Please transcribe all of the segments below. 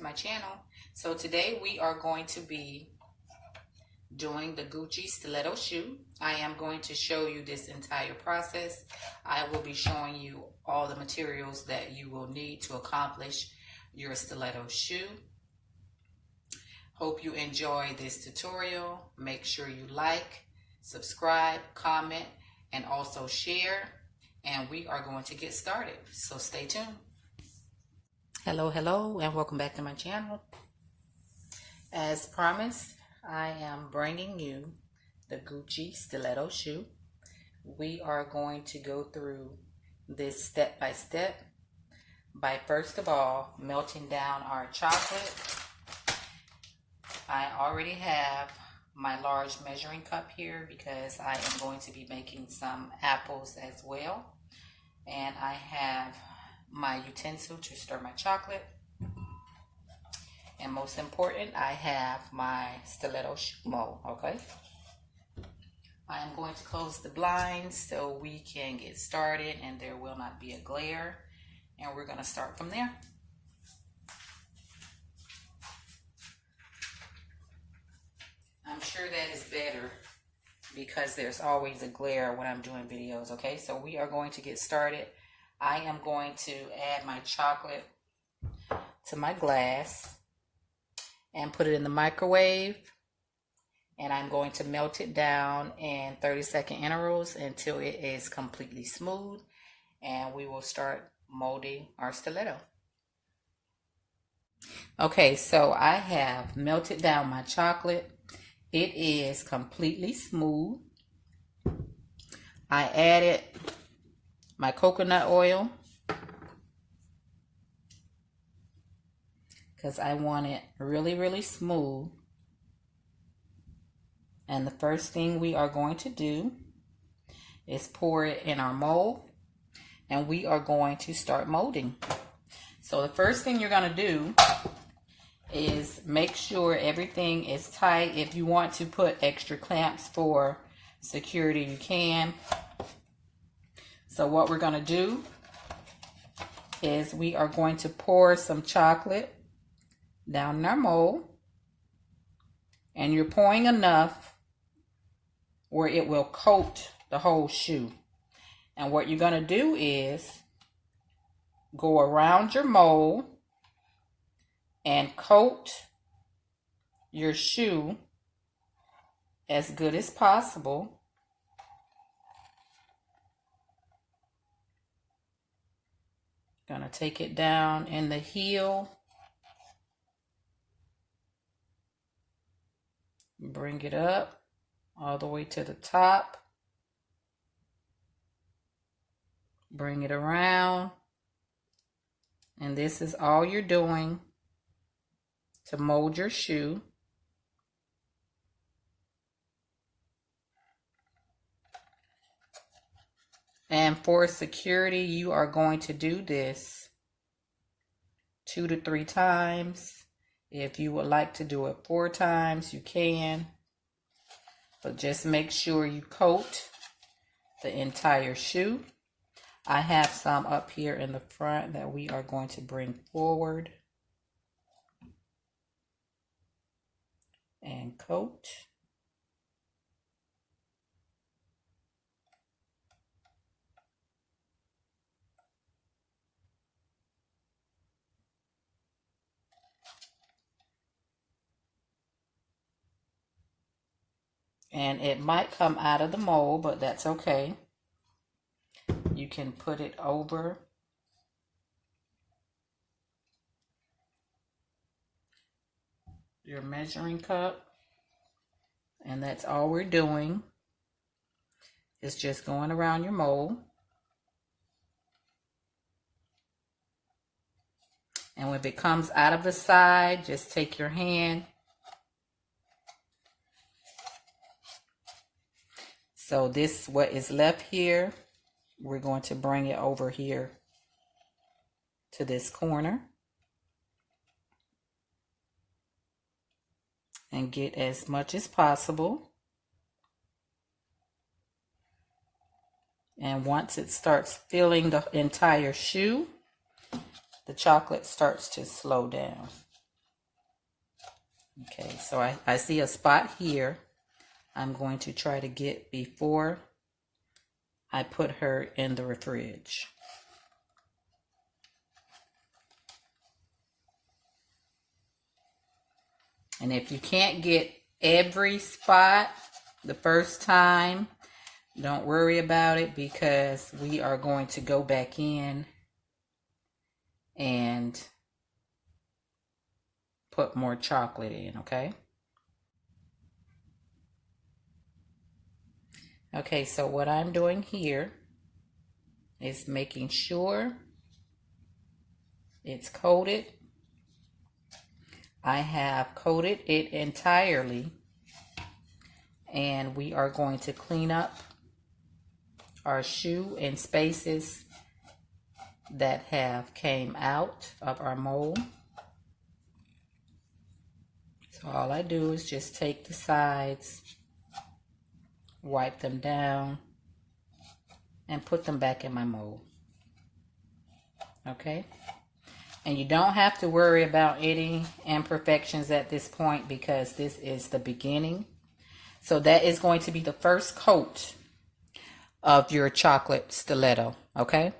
my channel. So today we are going to be doing the Gucci stiletto shoe. I am going to show you this entire process. I will be showing you all the materials that you will need to accomplish your stiletto shoe. Hope you enjoy this tutorial. Make sure you like, subscribe, comment, and also share. And we are going to get started. So stay tuned. Hello, and welcome back to my channel. As promised, I am bringing you the Gucci stiletto shoe. We are going to go through this step by step by first of all melting down our chocolate. I already have my large measuring cup here because I am going to be making some apples as well. And I have my utensil to stir my chocolate. And most important, I have my stiletto shoe mold, okay? I am going to close the blinds so we can get started and there will not be a glare. And we're going to start from there. I'm sure that is better because there's always a glare when I'm doing videos, okay? So we are going to get started. I am going to add my chocolate to my glass and put it in the microwave. And I'm going to melt it down in 30-second intervals until it is completely smooth. And we will start molding our stiletto. Okay, so I have melted down my chocolate. It is completely smooth. I added my coconut oil because I want it really smooth. And the first thing we are going to do is pour it in our mold and we are going to start molding. So the first thing you're going to do is make sure everything is tight. If you want to put extra clamps for security, you can. So what we're going to do is we are going to pour some chocolate down in our mold. And you're pouring enough where it will coat the whole shoe. And what you're going to do is go around your mold and coat your shoe as good as possible. Gonna take it down in the heel. Bring it up all the way to the top. Bring it around. And this is all you're doing to mold your shoe. And for security, you are going to do this 2 to 3 times. If you would like to do it 4 times, you can. But just make sure you coat the entire shoe. I have some up here in the front that we are going to bring forward and coat. And it might come out of the mold, but that's okay. You can put it over your measuring cup. And that's all we're doing. It's just going around your mold. And when it comes out of the side, just take your hand. So this, what is left here, we're going to bring it over here to this corner. And get as much as possible. And once it starts filling the entire shoe, the chocolate starts to slow down. Okay, so I see a spot here I'm going to try to get before I put her in the fridge. And if you can't get every spot the first time, don't worry about it, because we are going to go back in and put more chocolate in, okay? Okay, so what I'm doing here is making sure it's coated. I have coated it entirely, and we are going to clean up our shoe and spaces that have came out of our mold. So all I do is just take the sides, wipe them down, and put them back in my mold. Okay? And you don't have to worry about any imperfections at this point, because this is the beginning. So that is going to be the first coat of your chocolate stiletto, okay?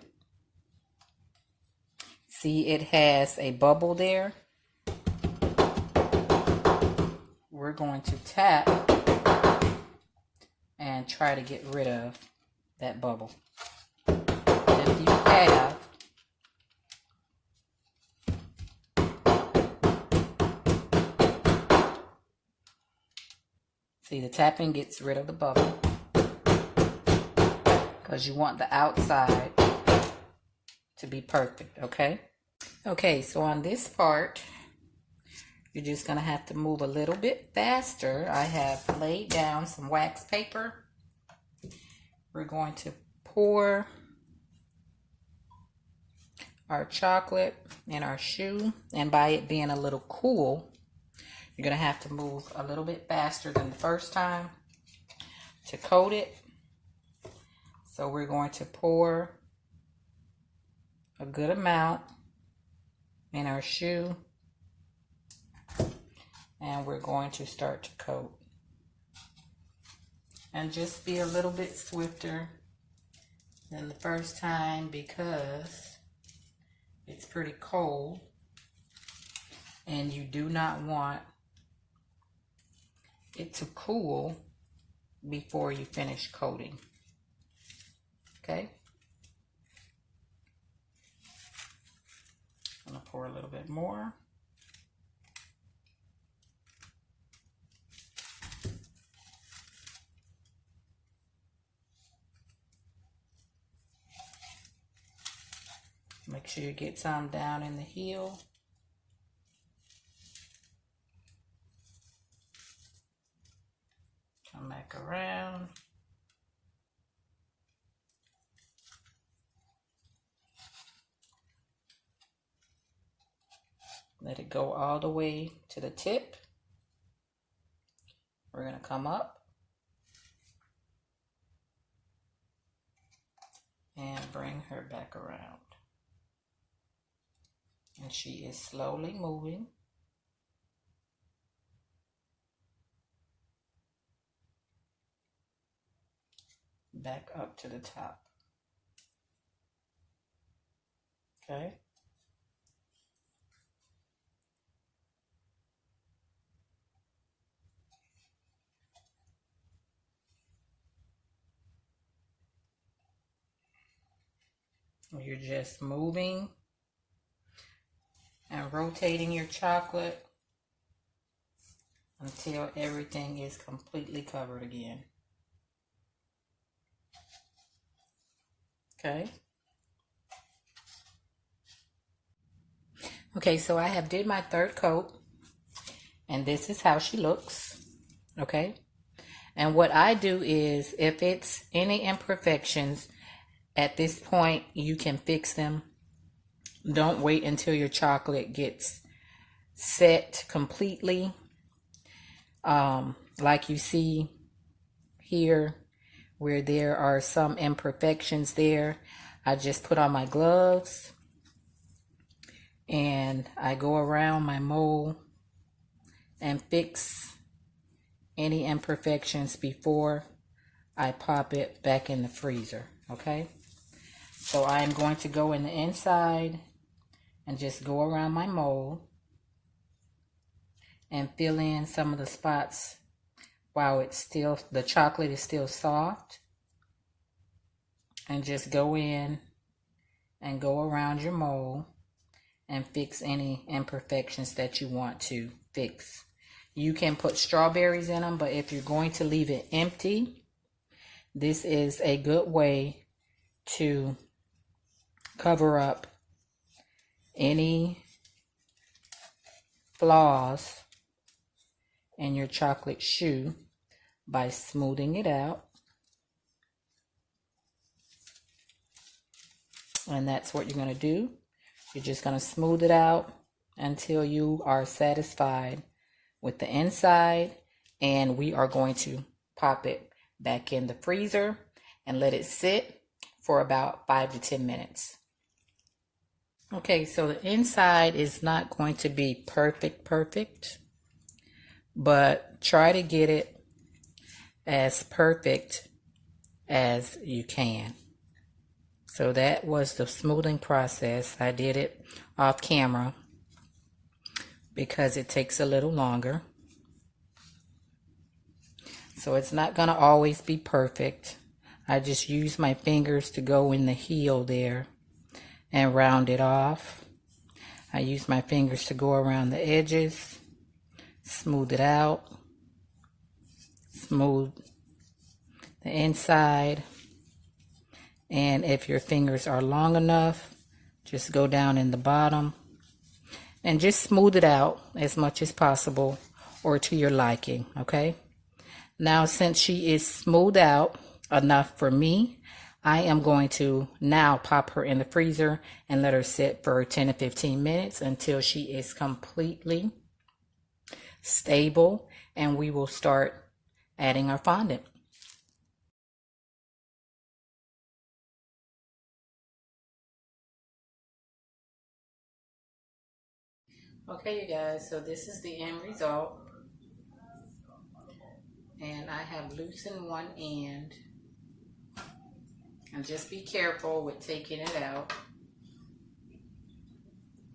See, it has a bubble there. We're going to tap and try to get rid of that bubble. If you have see, the tapping gets rid of the bubble, because you want the outside to be perfect, okay? Okay, so on this part, you're just going to have to move a little bit faster. I have laid down some wax paper. We're going to pour our chocolate in our shoe, and by it being a little cool, you're going to have to move a little bit faster than the first time to coat it. So we're going to pour a good amount in our shoe, and we're going to start to coat. And just be a little bit swifter than the first time, because it's pretty cold and you do not want it to cool before you finish coating. Okay? I'm going to pour a little bit more. Make sure you get some down in the heel. Come back around. Let it go all the way to the tip. We're going to come up and bring her back around. And she is slowly moving. Back up to the top. Okay. You're just moving and rotating your chocolate until everything is completely covered again. Okay. Okay, so I have did my third coat, and this is how she looks. Okay. And what I do is, if it's any imperfections, at this point you can fix them. Don't wait until your chocolate gets set completely. Like you see here, where there are some imperfections there, I just put on my gloves and I go around my mold and fix any imperfections before I pop it back in the freezer, okay? So I am going to go in the inside and just go around my mold and fill in some of the spots while it's still, the chocolate is still soft. And just go in and go around your mold and fix any imperfections that you want to fix. You can put strawberries in them, but if you're going to leave it empty, this is a good way to cover up any flaws in your chocolate shoe by smoothing it out. And that's what you're going to do. You're just going to smooth it out until you are satisfied with the inside. And we are going to pop it back in the freezer and let it sit for about 5 to 10 minutes. Okay, so the inside is not going to be perfect, but try to get it as perfect as you can. So that was the smoothing process. I did it off camera because it takes a little longer. So it's not going to always be perfect. I just use my fingers to go in the heel there and round it off. I use my fingers to go around the edges, smooth it out, smooth the inside. And if your fingers are long enough, just go down in the bottom and just smooth it out as much as possible or to your liking, okay? Now, since she is smoothed out enough for me, I am going to now pop her in the freezer and let her sit for 10 to 15 minutes until she is completely stable, and we will start adding our fondant. Okay, you guys, so this is the end result. And I have loosened one end. And just be careful with taking it out.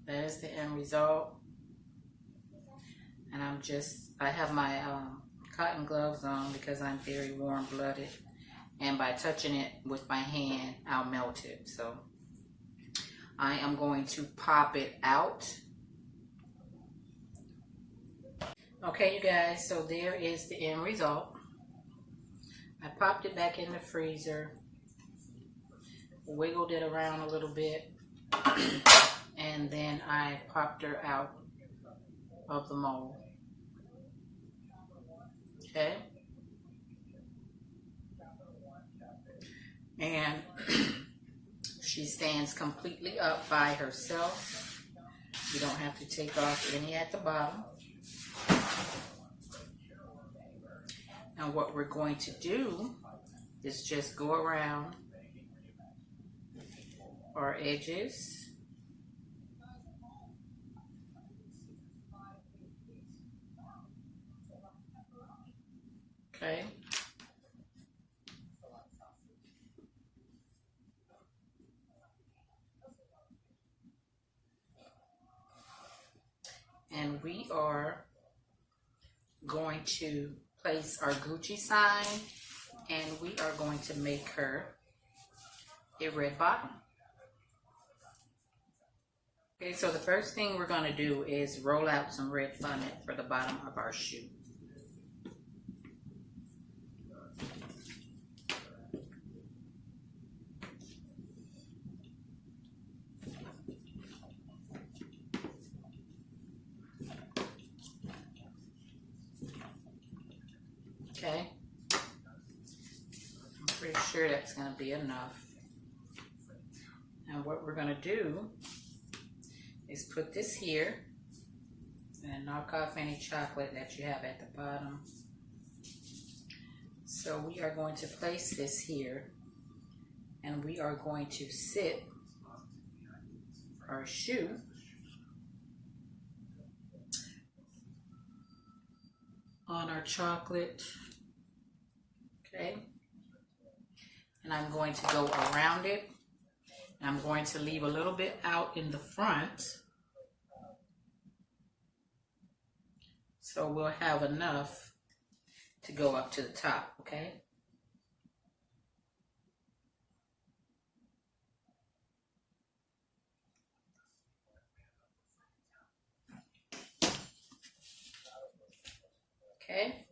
That is the end result. And I have my cotton gloves on because I'm very warm-blooded. And by touching it with my hand, I'll melt it. So I am going to pop it out. Okay, you guys, so there is the end result. I popped it back in the freezer, wiggled it around a little bit, and then I popped her out of the mold. Okay? And she stands completely up by herself. You don't have to take off any at the bottom. And what we're going to do is just go around our edges. Okay. And we are going to place our Gucci sign, and we are going to make her a red bottom. Okay, so the first thing we're going to do is roll out some red fondant for the bottom of our shoe. Okay, I'm pretty sure that's going to be enough. And what we're going to do is put this here and knock off any chocolate that you have at the bottom. So we are going to place this here, and we are going to sit our shoe on our chocolate. Okay. And I'm going to go around it. I'm going to leave a little bit out in the front, so we'll have enough to go up to the top, okay? Okay.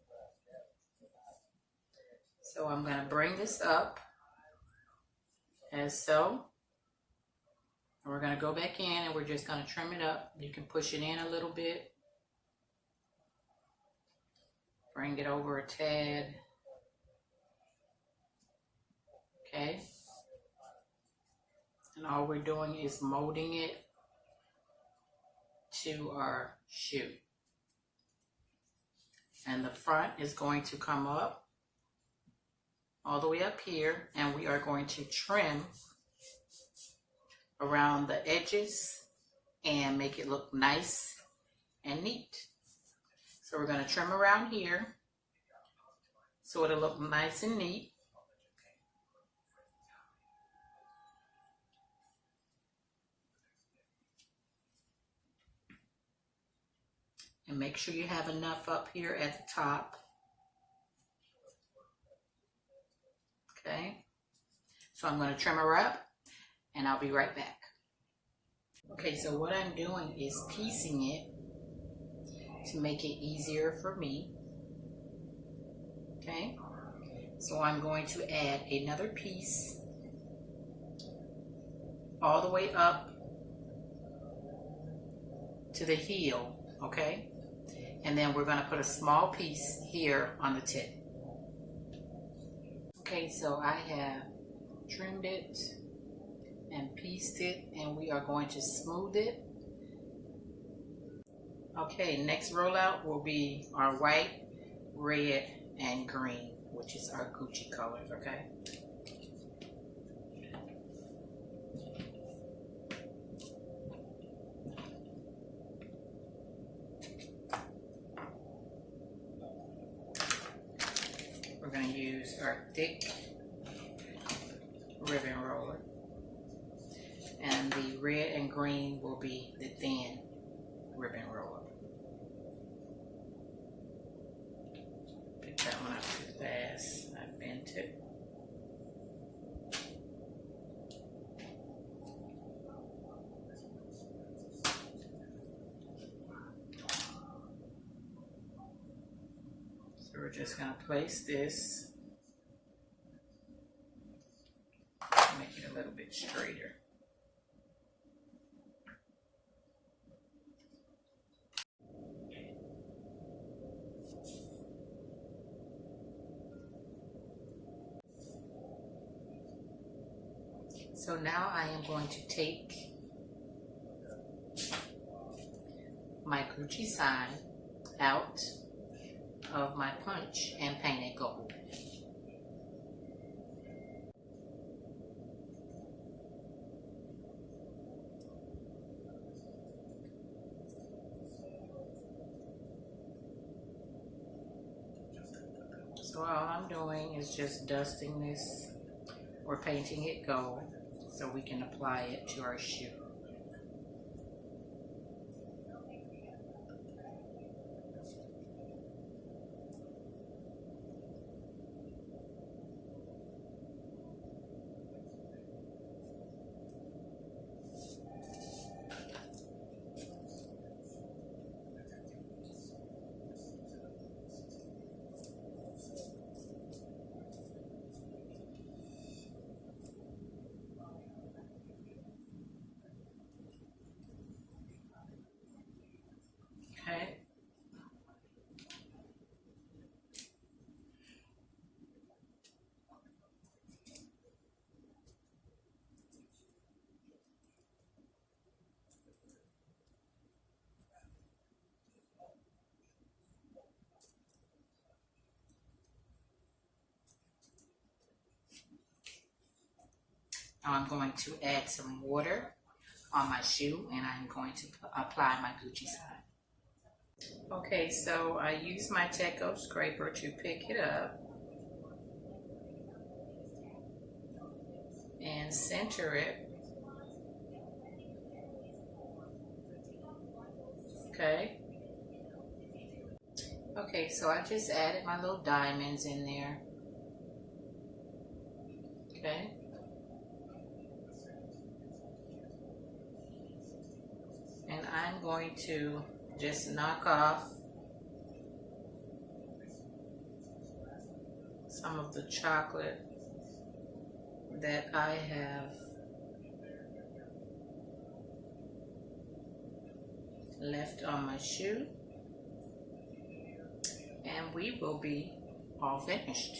So I'm going to bring this up as so. And we're going to go back in and we're just going to trim it up. You can push it in a little bit. Bring it over a tad. Okay. And all we're doing is molding it to our shoe. And the front is going to come up all the way up here, and we are going to trim around the edges and make it look nice and neat. So we're going to trim around here so it'll look nice and neat. And make sure you have enough up here at the top. Okay, so I'm going to trim her up and I'll be right back. Okay, so what I'm doing is piecing it to make it easier for me. Okay, so I'm going to add another piece all the way up to the heel, okay? And then we're going to put a small piece here on the tip. Okay, so I have trimmed it and pieced it, and we are going to smooth it. Okay, next rollout will be our white, red, and green, which is our Gucci colors, okay? We're going to use our thick ribbon roller, and the red and green will be the thin ribbon roller. Pick that one up too fast. I bent it. So we're just going to place this, make it a little bit straighter. So now I am going to take my Gucci sign out of my punch and paint it gold. So all I'm doing is just dusting this or painting it gold so we can apply it to our shoe. Okay. Now I'm going to add some water on my shoe, and I'm going to apply my Gucci sign. Okay, so I use my Teco scraper to pick it up and center it. Okay. Okay, so I just added my little diamonds in there. Okay. And I'm going to just knock off some of the chocolate that I have left on my shoe, and we will be all finished.